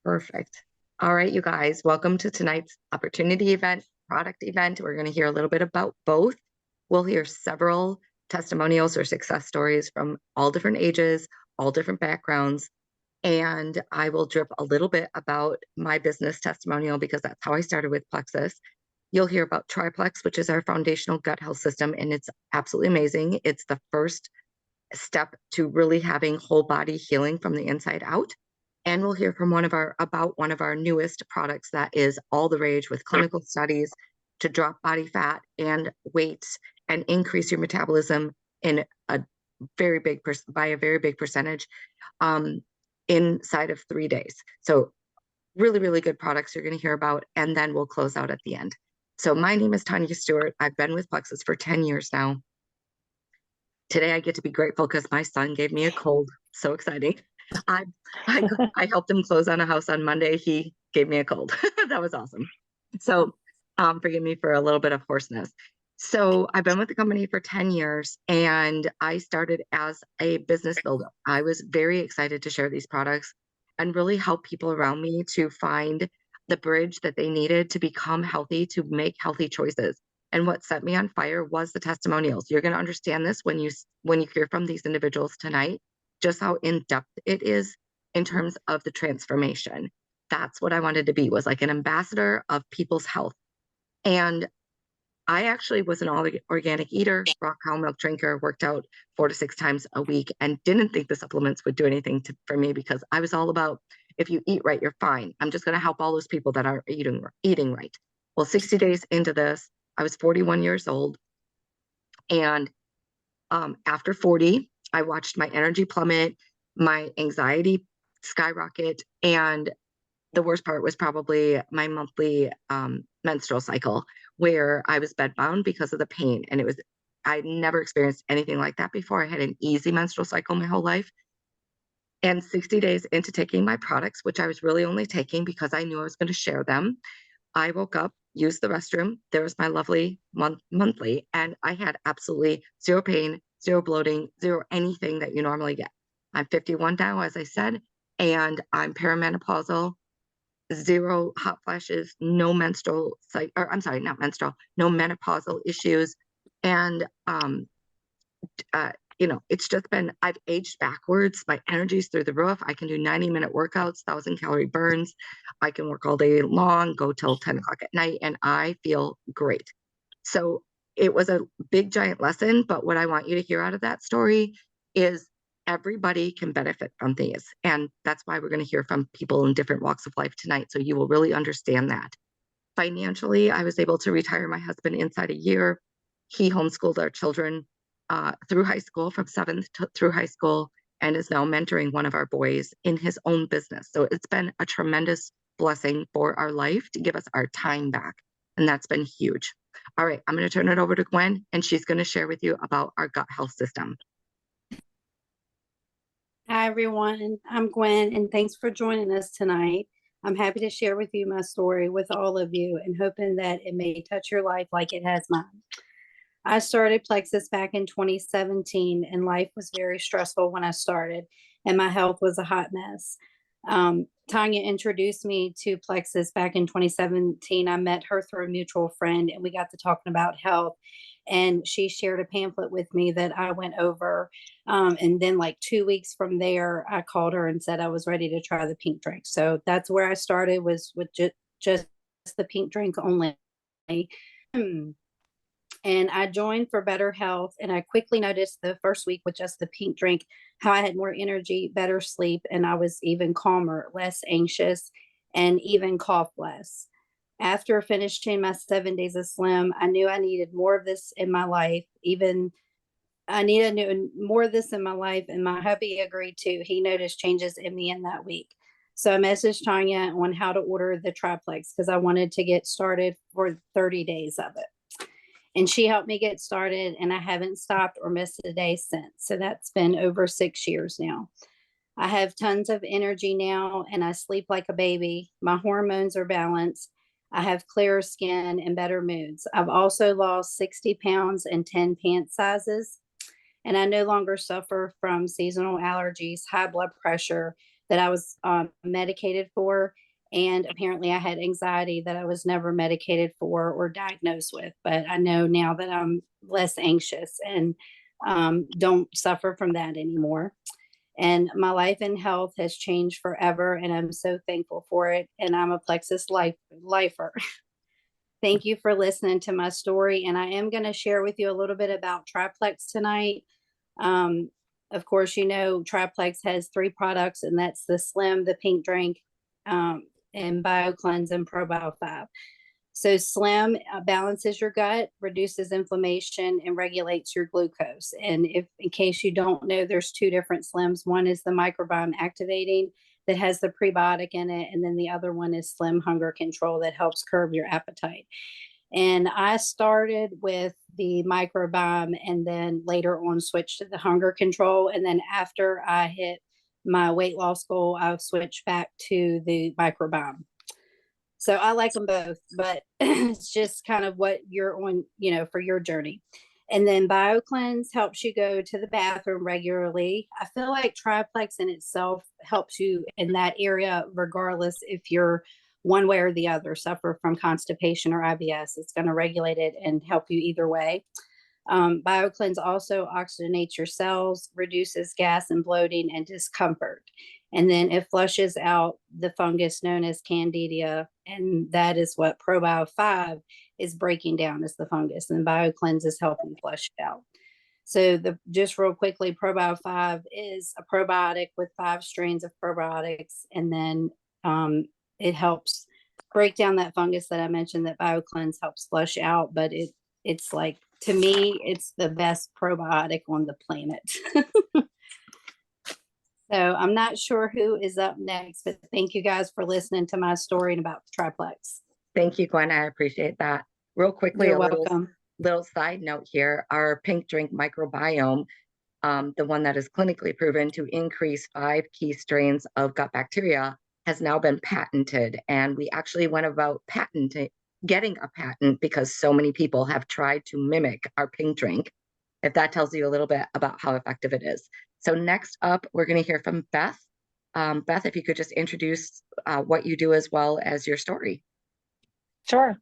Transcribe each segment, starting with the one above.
Perfect. All right, you guys, welcome to tonight's opportunity event, product event. We're going to hear a little bit about both. We'll hear several testimonials or success stories from all different ages, all different backgrounds. And I will drip a little bit about my business testimonial because that's how I started with Plexus. You'll hear about Triplex, which is our foundational gut health system, and it's absolutely amazing. It's the first step to really having whole body healing from the inside out. And we'll hear from one of our newest products that is all the rage with clinical studies to drop body fat and weight and increase your metabolism in a by a very big percentage inside of 3 days. So really, really good products you're going to hear about, and then we'll close out at the end. So my name is Tanya Stewart. I've been with Plexus for 10 years now. Today I get to be grateful because my son gave me a cold. So exciting. I, I helped him close on a house on Monday. He gave me a cold. That was awesome. So forgive me for a little bit of hoarseness. So I've been with the company for 10 years and I started as a business builder. I was very excited to share these products and really help people around me to find the bridge that they needed to become healthy, to make healthy choices. And what set me on fire was the testimonials. You're going to understand this when you hear from these individuals tonight, just how in depth it is in terms of the transformation. That's what I wanted to be, was like an ambassador of people's health. And I actually was an all organic eater, raw cow milk drinker, worked out 4 to 6 times a week, and didn't think the supplements would do anything for me because I was all about, if you eat right, you're fine. I'm just going to help all those people that are eating right. Well, 60 days into this, I was 41 years old. And after 40, I watched my energy plummet, my anxiety skyrocket, and the worst part was probably my monthly menstrual cycle, where I was bedbound because of the pain. And I'd never experienced anything like that before. I had an easy menstrual cycle my whole life. And 60 days into taking my products, which I was really only taking because I knew I was going to share them, I woke up, used the restroom. There was my lovely monthly, and I had absolutely zero pain, zero bloating, zero anything that you normally get. I'm 51 now, as I said, and I'm perimenopausal, zero hot flashes, no menstrual or I'm sorry, not menstrual, no menopausal issues. And it's just been, I've aged backwards. My energy's through the roof. I can do 90-minute workouts, 1,000-calorie burns. I can work all day long, go till 10 o'clock at night, and I feel great. So it was a big, giant lesson. But what I want you to hear out of that story is everybody can benefit from these. And that's why we're going to hear from people in different walks of life tonight. So you will really understand that. Financially, I was able to retire my husband inside a year. He homeschooled our children through high school, from through high school, and is now mentoring one of our boys in his own business. So it's been a tremendous blessing for our life to give us our time back. And that's been huge. All right, I'm going to turn it over to Gwen, and she's going to share with you about our gut health system. Hi, everyone. I'm Gwen, and thanks for joining us tonight. I'm happy to share with you my story with all of you and hoping that it may touch your life like it has mine. I started Plexus back in 2017, and life was very stressful when I started, and my health was a hot mess. Tanya introduced me to Plexus back in 2017. I met her through a mutual friend, and we got to talking about health. And she shared a pamphlet with me that I went over. And then, like 2 weeks from there, I called her and said I was ready to try the pink drink. So that's where I started, was with just the pink drink only. And I joined for better health. And I quickly noticed the first week with just the pink drink how I had more energy, better sleep, and I was even calmer, less anxious, and even cough less. After finishing my 7 days of Slim, I knew I needed more of this in my life. Even I needed more of this in my life, and my hubby agreed to. He noticed changes in me in that week. So I messaged Tanya on how to order the triplex because I wanted to get started for 30 days of it. And she helped me get started, and I haven't stopped or missed a day since. So that's been over 6 years now. I have tons of energy now, and I sleep like a baby. My hormones are balanced. I have clearer skin and better moods. I've also lost 60 pounds and 10 pant sizes. and I no longer suffer from seasonal allergies, high blood pressure that I was medicated for. And apparently, I had anxiety that I was never medicated for or diagnosed with. But I know now that I'm less anxious and don't suffer from that anymore. And my life and health has changed forever. And I'm so thankful for it. And I'm a Plexus lifer. Thank you for listening to my story. And I am going to share with you a little bit about Triplex tonight. Um, of course, you know, Triplex has three products, and that's the Slim, the Pink Drink, and BioCleanse and ProBio 5. So Slim balances your gut, reduces inflammation, and regulates your glucose. And if, in case you don't know, there's two different Slims. One is the microbiome activating that has the prebiotic in it, and then the other one is Slim Hunger Control that helps curb your appetite. And I started with the microbiome and then later on switched to the hunger control. And then after I hit my weight loss goal, I switched back to the microbiome. So I like them both, but it's just kind of what you're on, you know, for your journey. And then BioCleanse helps you go to the bathroom regularly. I feel like Triplex in itself helps you in that area, regardless if you're one way or the other, suffer from constipation or IBS. It's going to regulate it and help you either way. BioCleanse also oxygenates your cells, reduces gas and bloating and discomfort. And then it flushes out the fungus known as Candida. And that is what ProBio 5 is breaking down, is the fungus. And BioCleanse is helping flush it out. So just real quickly, ProBio 5 is a probiotic with 5 strains of probiotics. And then it helps break down that fungus that I mentioned that BioCleanse helps flush out. But it's like, to me, it's the best probiotic on the planet. So I'm not sure who is up next, but thank you guys for listening to my story and about the Triplex. Thank you, Gwen. I appreciate that. Real quickly, You're a welcome. little side note here. Our Pink Drink microbiome, the one that is clinically proven to increase 5 key strains of gut bacteria, has now been patented. And we actually went about getting a patent because so many people have tried to mimic our Pink Drink, if that tells you a little bit about how effective it is. So next up, we're going to hear from Beth. Beth, if you could just introduce what you do as well as your story. Sure.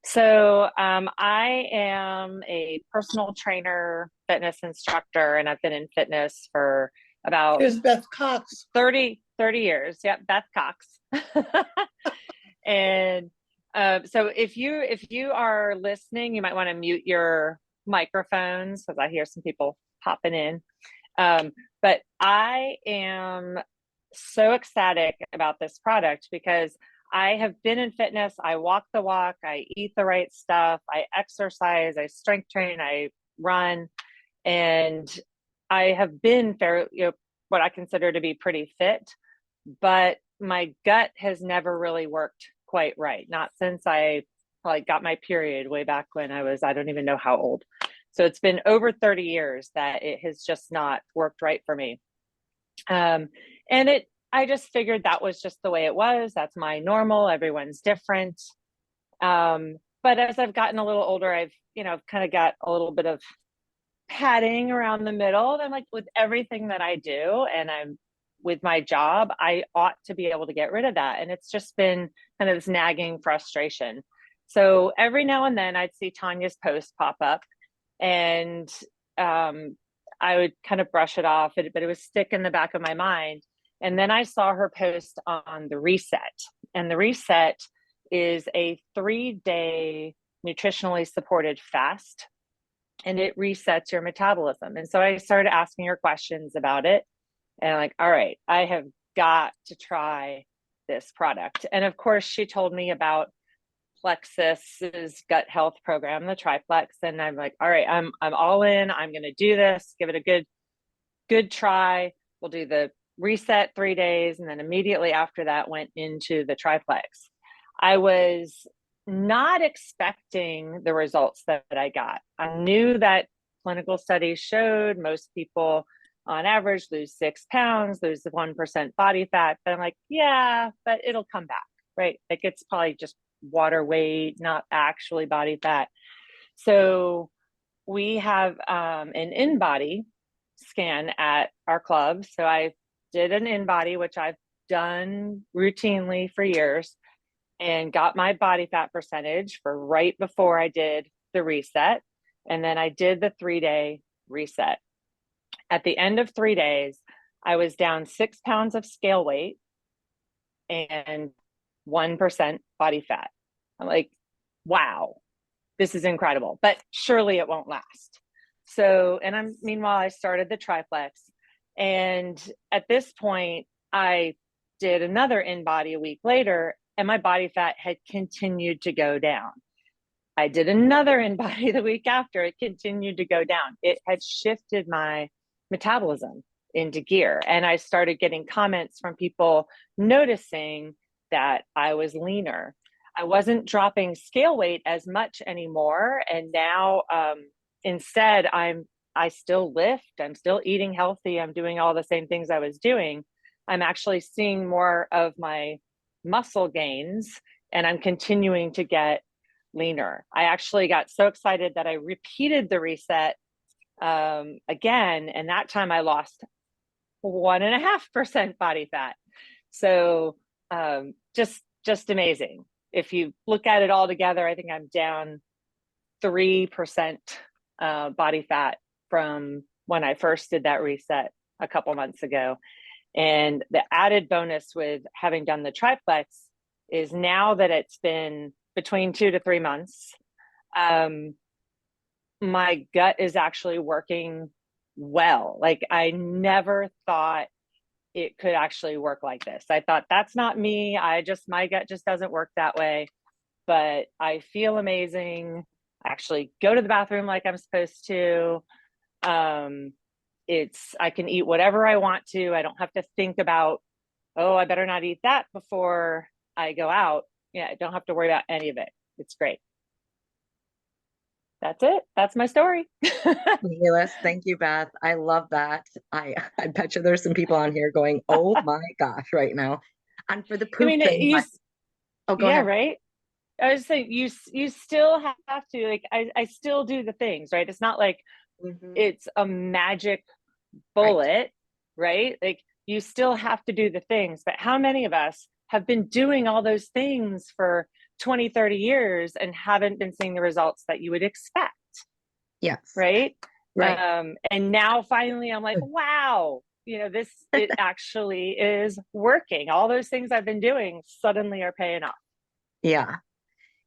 So I am a personal trainer, fitness instructor, and I've been in fitness for about Here's Beth Cox. 30 years. Yep, Beth Cox. And so if you are listening, you might want to mute your microphones because I hear some people popping in. But I am so ecstatic about this product because I have been in fitness. I walk the walk, I eat the right stuff, I exercise, I strength train, I run, and I have been what I consider to be pretty fit, but my gut has never really worked quite right. Not since I probably got my period way back when I don't even know how old. So it's been over 30 years that it has just not worked right for me. I just figured that was just the way it was. That's my normal. Everyone's different. But as I've gotten a little older, I've kind of got a little bit of padding around the middle. And I'm like, with everything that I do and I'm with my job, I ought to be able to get rid of that. And it's just been kind of this nagging frustration. So every now and then I'd see Tanya's post pop up and I would kind of brush it off, but it would stick in the back of my mind. And then I saw her post on the Reset, and the Reset is a 3-day nutritionally supported fast, and it resets your metabolism. And so I started asking her questions about it, and I'm like, all right, I have got to try this product. And of course, she told me about Plexus's gut health program, the Triplex, and I'm like, all right, I'm all in. I'm going to do this. Give it a good try. We'll do the Reset 3 days, and then immediately after that went into the Triplex. I was not expecting the results that I got. I knew that clinical studies showed most people on average lose 6 pounds, lose 1% body fat, but I'm like, yeah, but it'll come back, right? Like it's probably just water weight, not actually body fat. So we have an InBody scan at our club. So I did an InBody, which I've done routinely for years, and got my body fat percentage for right before I did the reset. And then I did the 3-day reset. At the end of 3 days, I was down 6 pounds of scale weight and 1% body fat. I'm like, wow, this is incredible, but surely it won't last. So, and meanwhile, I started the triplex. And at this point, I did another InBody a week later, and my body fat had continued to go down. I did another InBody the week after, it continued to go down. It had shifted my metabolism into gear. And I started getting comments from people noticing that I was leaner. I wasn't dropping scale weight as much anymore. And now instead I still lift, I'm still eating healthy, I'm doing all the same things I was doing. I'm actually seeing more of my muscle gains, and I'm continuing to get leaner. I actually got so excited that I repeated the reset again, and that time I lost 1.5% body fat. So just amazing. If you look at it all together, I think I'm down 3% body fat from when I first did that reset a couple months ago. And the added bonus with having done the triplex is now that it's been between 2 to 3 months, my gut is actually working well. Like I never thought it could actually work like this. I thought that's not me. My gut just doesn't work that way. But I feel amazing. I actually go to the bathroom like I'm supposed to. I can eat whatever I want to. I don't have to think about, oh, I better not eat that before I go out. Yeah, I don't have to worry about any of it. It's great. That's it. That's my story. Fabulous. Thank you, Beth. I love that. I bet you there's some people on here going, oh my gosh, right now. And for the I poop mean, thing, go yeah, ahead. right. I was saying you still have to, like, I still do the things, right? It's not like it's a magic bullet, right? Like you still have to do the things, but how many of us have been doing all those things for 20, 30 years and haven't been seeing the results that you would expect? Yes. Right. Right. And now finally I'm like, wow, it actually is working. All those things I've been doing suddenly are paying off. Yeah.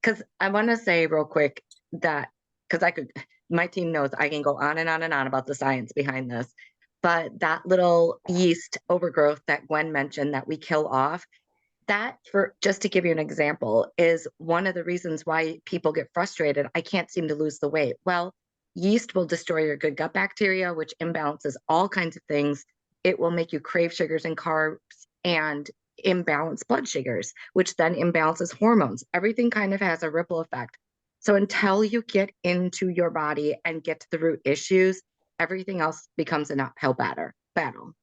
Because I want to say real quick that, because my team knows I can go on and on and on about the science behind this, but that little yeast overgrowth that Gwen mentioned that we kill off, that, for just to give you an example, is one of the reasons why people get frustrated. I can't seem to lose the weight. Well, yeast will destroy your good gut bacteria, which imbalances all kinds of things. It will make you crave sugars and carbs and imbalance blood sugars, which then imbalances hormones. Everything kind of has a ripple effect. So until you get into your body and get to the root issues, everything else becomes an uphill battle.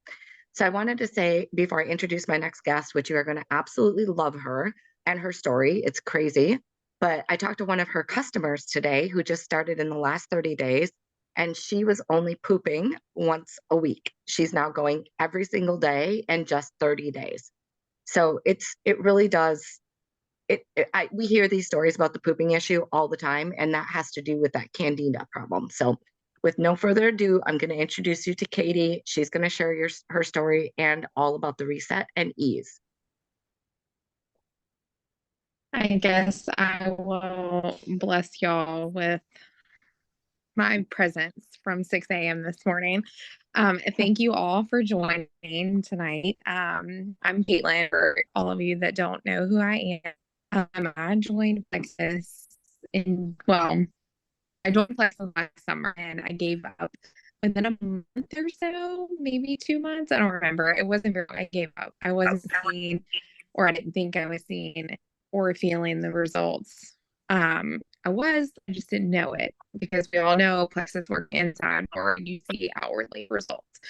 So I wanted to say, before I introduce my next guest, which you are going to absolutely love her and her story, it's crazy. But I talked to one of her customers today who just started in the last 30 days, and she was only pooping once a week. She's now going every single day in just 30 days. So it really does. We hear these stories about the pooping issue all the time, and that has to do with that candida problem. So with no further ado, I'm going to introduce you to Katie. She's going to share her story and all about the reset and ease. I guess I will bless y'all with my presence from 6 a.m. this morning. Thank you all for joining tonight. I'm Caitlin. For all of you that don't know who I am, I joined Plexus I joined Plexus last summer and I gave up within a month or so, maybe 2 months. I don't remember. It wasn't very, I gave up. I wasn't seeing, or I didn't think I was seeing or feeling the results. I just didn't know it, because we all know Plexus work inside or you see outwardly results.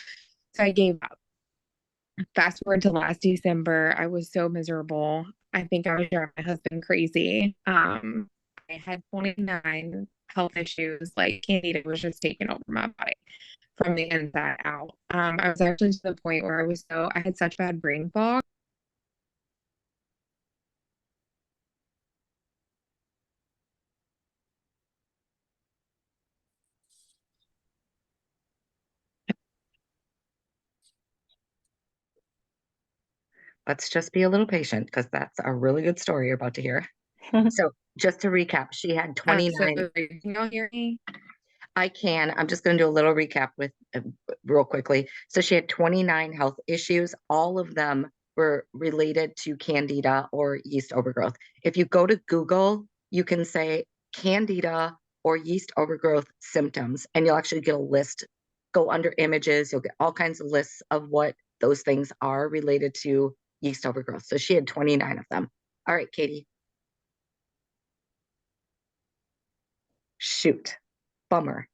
So I gave up. Fast forward to last December, I was so miserable. I think I was driving my husband crazy. I had 29 health issues, like candida was just taking over my body. from the inside out. I was actually to the point where I had such bad brain fog. Let's just be a little patient because that's a really good story you're about to hear. So just to recap, she had So 29. can y'all hear me? I can. I'm just going to do a little recap with real quickly. So she had 29 health issues. All of them were related to candida or yeast overgrowth. If you go to Google, you can say candida or yeast overgrowth symptoms, and you'll actually get a list. Go under images, you'll get all kinds of lists of what those things are related to yeast overgrowth. So she had 29 of them. All right, Katie. Shoot. Bummer.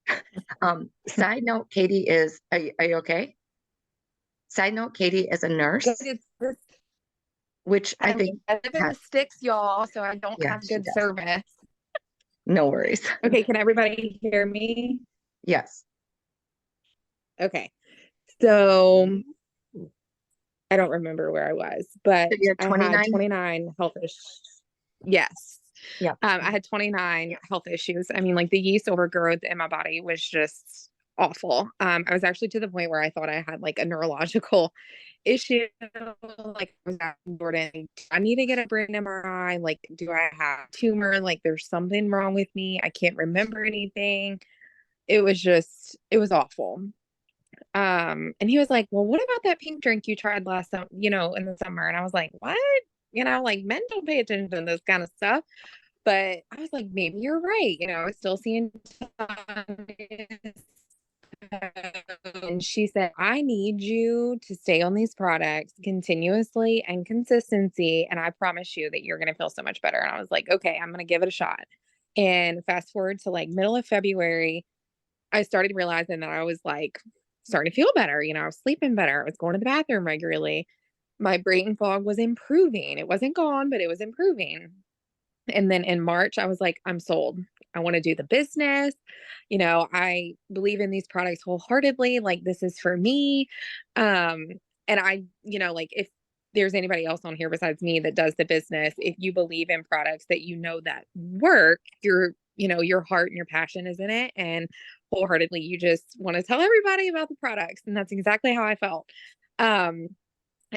Side note, Katie is, are you okay? Side note, Katie is a nurse, which I think, I live in the sticks, y'all, so I don't yeah, have she good does. service. No worries. Okay, can everybody hear me? Yes. Okay. So I don't remember where I was, but So you had I had 29? 29 health issues. Yes. Yeah. I had 29 health issues. I mean, like the yeast overgrowth in my body was just awful. I was actually to the point where I thought I had like a neurological issue. Like I was asking Jordan, do I need to get a brain MRI? Like, do I have a tumor? Like there's something wrong with me. I can't remember anything. It was awful. And he was like, well, what about that pink drink you tried last summer, in the summer? And I was like, what? Like men don't pay attention to this kind of stuff. But I was like, maybe you're right. I was still seeing and she said, I need you to stay on these products continuously and consistency. And I promise you that you're going to feel so much better. And I was like, okay, I'm going to give it a shot. And fast forward to like middle of February, I started realizing that I was like starting to feel better. I was sleeping better. I was going to the bathroom regularly. My brain fog was improving. It wasn't gone, but it was improving. And then in March, I was like, I'm sold. I want to do the business. I believe in these products wholeheartedly. Like, this is for me. And I, like, if there's anybody else on here besides me that does the business, if you believe in products that that work, your heart and your passion is in it. And wholeheartedly, you just want to tell everybody about the products. And that's exactly how I felt.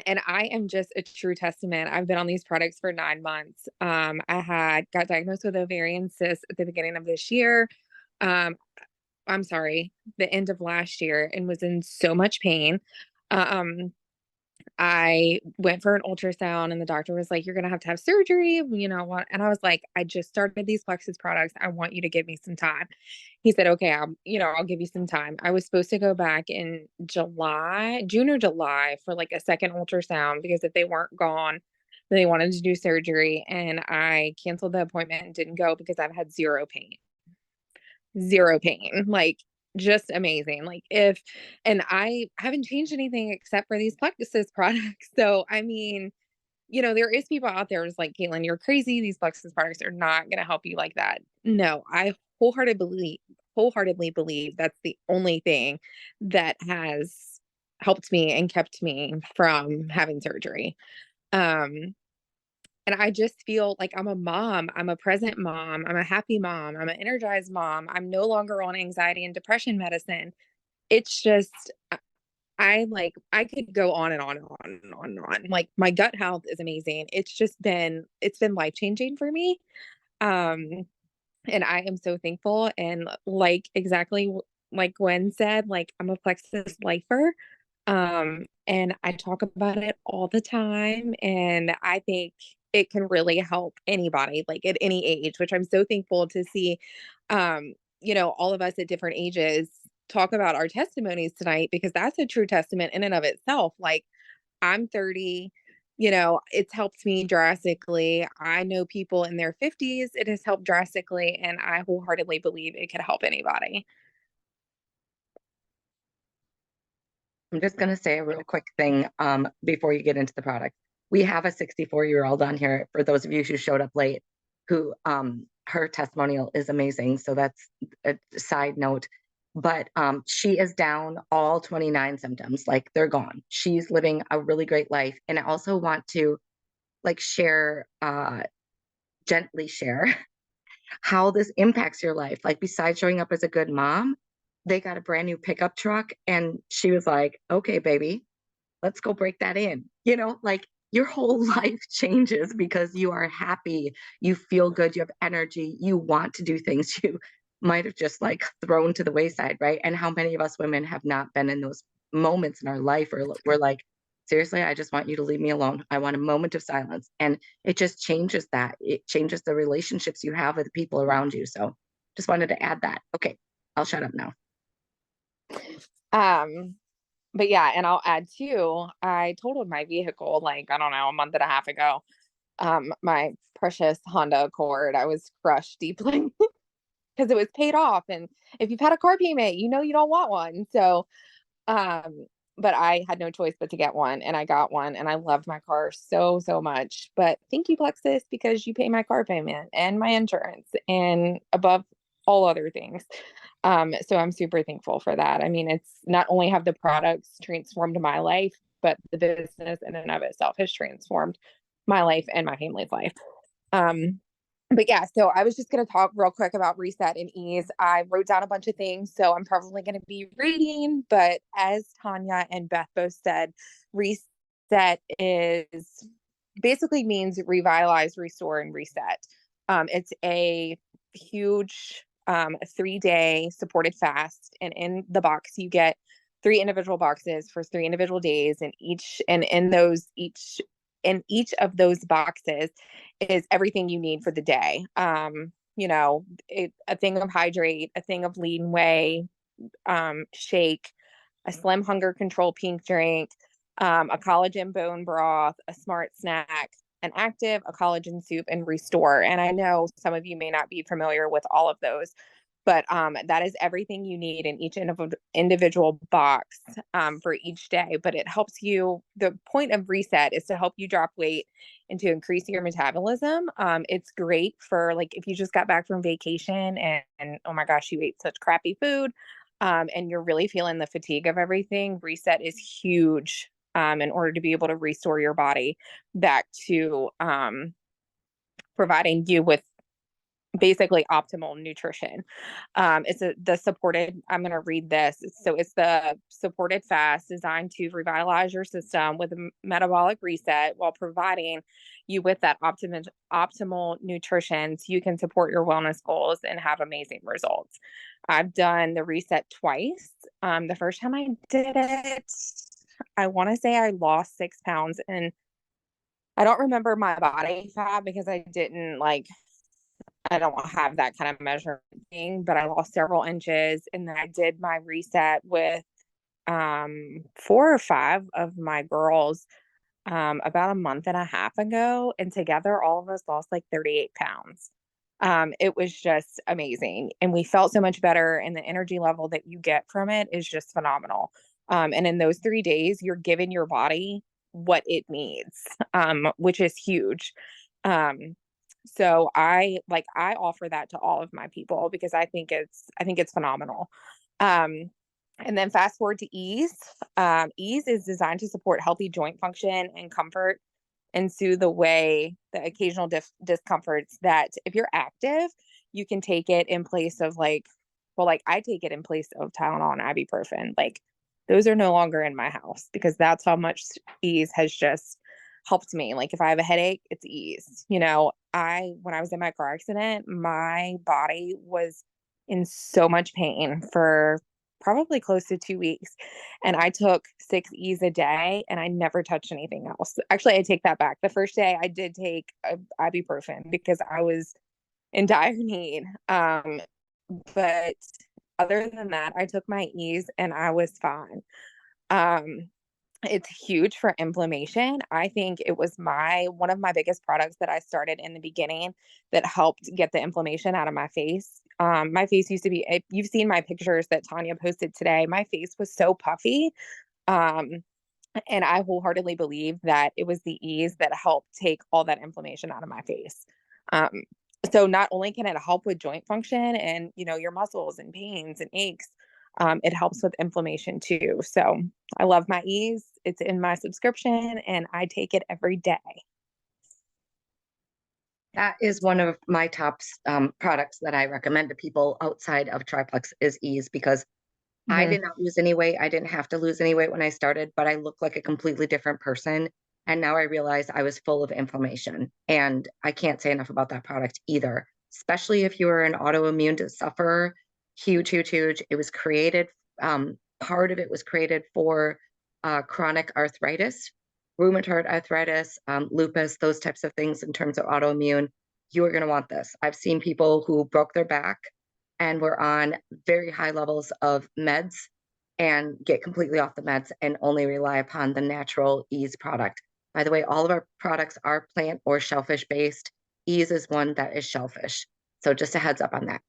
And I am just a true testament. I've been on these products for 9 months. I got diagnosed with ovarian cyst at the beginning of this year. I'm sorry, the end of last year, and was in so much pain. I went for an ultrasound and the doctor was like, you're going to have surgery, what? And I was like, I just started these Plexus products. I want you to give me some time. He said, okay, I'll give you some time. I was supposed to go back in June or July for like a second ultrasound because if they weren't gone, then they wanted to do surgery. And I canceled the appointment and didn't go because I've had zero pain, like just amazing. And I haven't changed anything except for these Plexus products. So, I mean, there is people out there who's like, Caitlin, you're crazy. These Plexus products are not going to help you like that. No, I wholeheartedly believe that's the only thing that has helped me and kept me from having surgery. And I just feel like I'm a mom. I'm a present mom. I'm a happy mom. I'm an energized mom. I'm no longer on anxiety and depression medicine. It's just, I could go on and on and on and on and on. Like my gut health is amazing. It's been life-changing for me. And I am so thankful. And like exactly like Gwen said, like I'm a Plexus lifer. And I talk about it all the time. And I think it can really help anybody, like at any age, which I'm so thankful to see, all of us at different ages talk about our testimonies tonight, because that's a true testament in and of itself. Like I'm 30, it's helped me drastically. I know people in their 50s, it has helped drastically. And I wholeheartedly believe it could help anybody. I'm just going to say a real quick thing before you get into the product. We have a 64-year-old on here, for those of you who showed up late, who her testimonial is amazing. So that's a side note. but she is down all 29 symptoms. Like they're gone. She's living a really great life. And I also want to like share, gently share how this impacts your life. Like besides showing up as a good mom, they got a brand new pickup truck and she was like, okay, baby, let's go break that in. You know, like your whole life changes because you are happy, you feel good, you have energy, you want to do things you might have just like thrown to the wayside, right? And how many of us women have not been in those moments in our life where we're like, seriously, I just want you to leave me alone. I want a moment of silence. And it just changes that. It changes the relationships you have with the people around you. So just wanted to add that. Okay, I'll shut up now. But yeah, and I'll add too, I totaled my vehicle like, I don't know, a month and a half ago. My precious Honda Accord, I was crushed deeply because it was paid off. And if you've had a car payment, you know you don't want one. So, but I had no choice but to get one, and I got one, and I loved my car so, so much. But thank you, Plexus, because you pay my car payment and my insurance and above all other things. So I'm super thankful for that. I mean, it's not only have the products transformed my life, but the business in and of itself has transformed my life and my family's life. But yeah, so I was just going to talk real quick about reset and ease. I wrote down a bunch of things, so I'm probably going to be reading, but as Tanya and Beth both said, reset is basically means revitalize, restore, and reset. It's a huge 3-day supported fast, and in the box you get 3 individual boxes for 3 individual days, and in each of those boxes is everything you need for the day. A thing of hydrate, a thing of lean whey, shake, a slim hunger control pink drink, a collagen bone broth, a smart snack, an active, a collagen soup, and restore. And I know some of you may not be familiar with all of those, but that is everything you need in each individual box for each day. But it helps you. The point of reset is to help you drop weight and to increase your metabolism. It's great for like if you just got back from vacation and oh my gosh, you ate such crappy food, and you're really feeling the fatigue of everything. Reset is huge in order to be able to restore your body back to providing you with basically optimal nutrition. I'm going to read this. So it's the supported fast designed to revitalize your system with a metabolic reset while providing you with that optimal nutrition so you can support your wellness goals and have amazing results. I've done the reset twice. The first time I did it, I want to say I lost 6 pounds, and I don't remember my body fat because I don't have that kind of measurement thing, but I lost several inches. And then I did my reset with 4 or 5 of my girls about a month and a half ago. And together, all of us lost like 38 pounds. It was just amazing. And we felt so much better. And the energy level that you get from it is just phenomenal. And in those 3 days, you're giving your body what it needs, which is huge. So I offer that to all of my people because I think it's phenomenal. And then fast forward to ease. Ease is designed to support healthy joint function and comfort and soothe away the occasional discomforts that if you're active, you can take it in place of I take it in place of Tylenol and ibuprofen. Like those are no longer in my house because that's how much ease has just helped me. Like if I have a headache, it's ease. When I was in my car accident, my body was in so much pain for probably close to 2 weeks. And I took 6 E's a day and I never touched anything else. Actually, I take that back. The first day I did take ibuprofen because I was in dire need. But other than that, I took my E's and I was fine. It's huge for inflammation. I think it was one of my biggest products that I started in the beginning that helped get the inflammation out of my face. My face used to be, if you've seen my pictures that Tanya posted today, my face was so puffy. And I wholeheartedly believe that it was the ease that helped take all that inflammation out of my face. So not only can it help with joint function and, your muscles and pains and aches, It helps with inflammation too. So I love my Ease. It's in my subscription and I take it every day. That is one of my top products that I recommend to people outside of Triplex is Ease, because I Mhm. did not lose any weight. I didn't have to lose any weight when I started, but I looked like a completely different person. And now I realized I was full of inflammation. And I can't say enough about that product either, especially if you are an autoimmune sufferer. Huge, huge, huge. It was created, part of it was created for chronic arthritis, rheumatoid arthritis, lupus, those types of things in terms of autoimmune. You are going to want this. I've seen people who broke their back and were on very high levels of meds and get completely off the meds and only rely upon the natural Ease product. By the way, all of our products are plant or shellfish based. Ease is one that is shellfish. So just a heads up on that.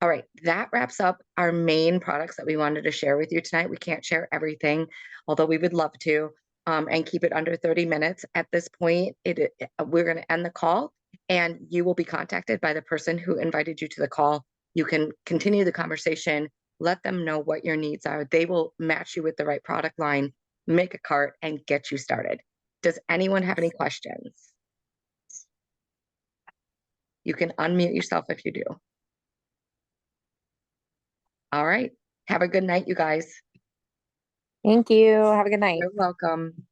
All right, that wraps up our main products that we wanted to share with you tonight. We can't share everything, although we would love to, and keep it under 30 minutes. At this point, we're going to end the call, and you will be contacted by the person who invited you to the call. You can continue the conversation, let them know what your needs are. They will match you with the right product line, make a cart, and get you started. Does anyone have any questions? You can unmute yourself if you do. All right. Have a good night, you guys. Thank you. Have a good night. You're welcome.